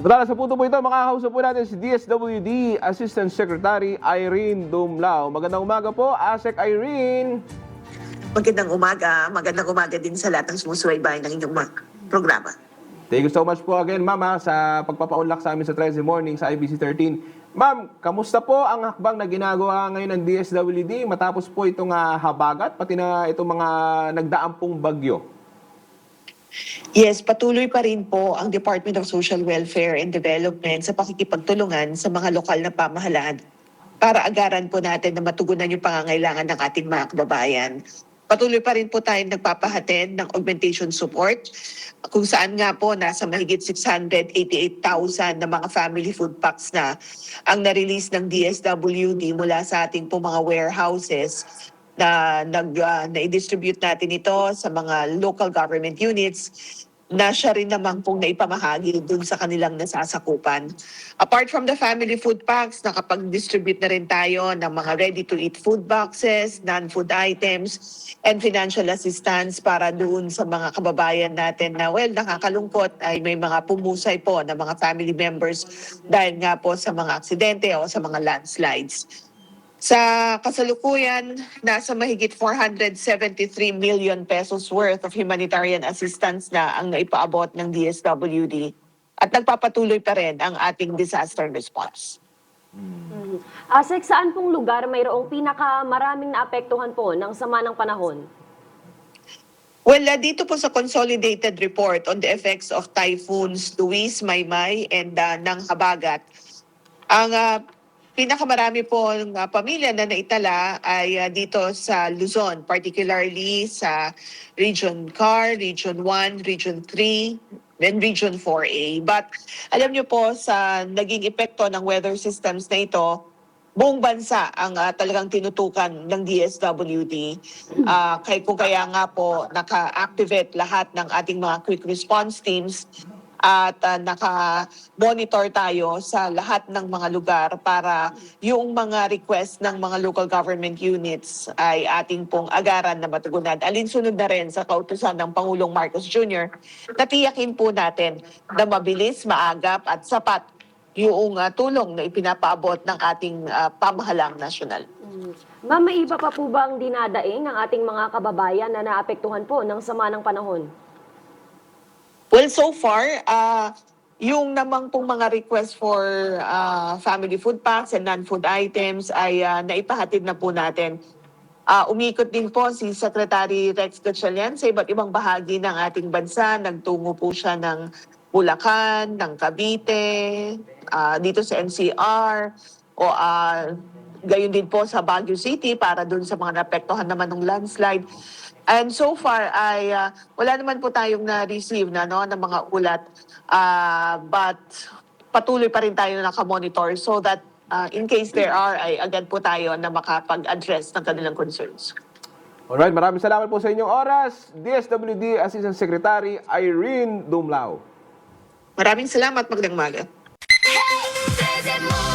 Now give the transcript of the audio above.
Mula sa punto po ito, makakausap po natin si DSWD Assistant Secretary Irene Dumlao. Magandang umaga po, ASEC Irene. Magandang umaga din sa lahat ng sumusubaybay ng inyong programa. Thank you so much po again, Ma'am, sa pagpapaunlak sa amin sa 13 Morning sa IBC 13. Ma'am, kamusta po ang hakbang na ginagawa ngayon ng DSWD matapos po itong habagat, pati na itong mga nagdaang pong bagyo? Yes, patuloy pa rin po ang Department of Social Welfare and Development sa pakikipagtulungan sa mga lokal na pamahalaan para agaran po natin na matugunan yung pangangailangan ng ating mga kababayan. Patuloy pa rin po tayong nagpapahatid ng augmentation support kung saan nga po nasa mahigit 688,000 na mga family food packs na ang na-release ng DSWD mula sa ating po mga warehouses na na-distribute natin ito sa mga local government units na siya rin naman pong naipamahagi dun sa kanilang nasasakupan. Apart from the family food packs, nakapag-distribute na rin tayo ng mga ready-to-eat food boxes, non-food items, and financial assistance para doon sa mga kababayan natin na, nakakalungkot ay may mga pumusay po ng mga family members dahil nga po sa mga aksidente o sa mga landslides. Sa kasalukuyan, nasa mahigit 473 million pesos worth of humanitarian assistance na ang naipaabot ng DSWD at nagpapatuloy pa rin ang ating disaster response. ASEC, saan pong lugar mayroong pinakamaraming naapektuhan po ng sama ng panahon? Well, dito po sa consolidated report on the effects of typhoons Luis, Maymay, and Nang Habagat, ang pinakamarami po ng pamilya na naitala ay dito sa Luzon, particularly sa Region CAR, Region 1, Region 3, then Region 4A. But alam niyo po, sa naging epekto ng weather systems na ito, buong bansa ang talagang tinutukan ng DSWD. Kaya nga po naka-activate lahat ng ating mga quick response teams at naka-monitor tayo sa lahat ng mga lugar para yung mga request ng mga local government units ay ating pong agaran na matugunan. Alinsunod na rin sa kautusan ng Pangulong Marcos Jr. na tiyakin po natin na mabilis, maagap at sapat yung tulong na ipinapaabot ng ating pamahalang nasyonal. Ma'am, may iba pa po ba ang dinadaing ng ating mga kababayan na naapektuhan po ng sama ng panahon? Well, so far, yung namang pong mga request for family food packs and non-food items ay naipahatid na po natin. Umikot din po si Secretary Rex Gatchalian sa iba't ibang bahagi ng ating bansa. Nagtungo po siya ng Bulacan, ng Cavite, dito sa NCR, o gayon din po sa Baguio City para dun sa mga naapektuhan naman ng landslide. And so far ay wala naman po tayong na-receive ng mga ulat, but patuloy pa rin tayo nakamonitor so that in case there are, ay agad po tayo na makapag-address ng kanilang concerns. Alright, maraming salamat po sa inyong oras. DSWD Assistant Secretary Irene Dumlao. Maraming salamat, magandang umaga. Hey,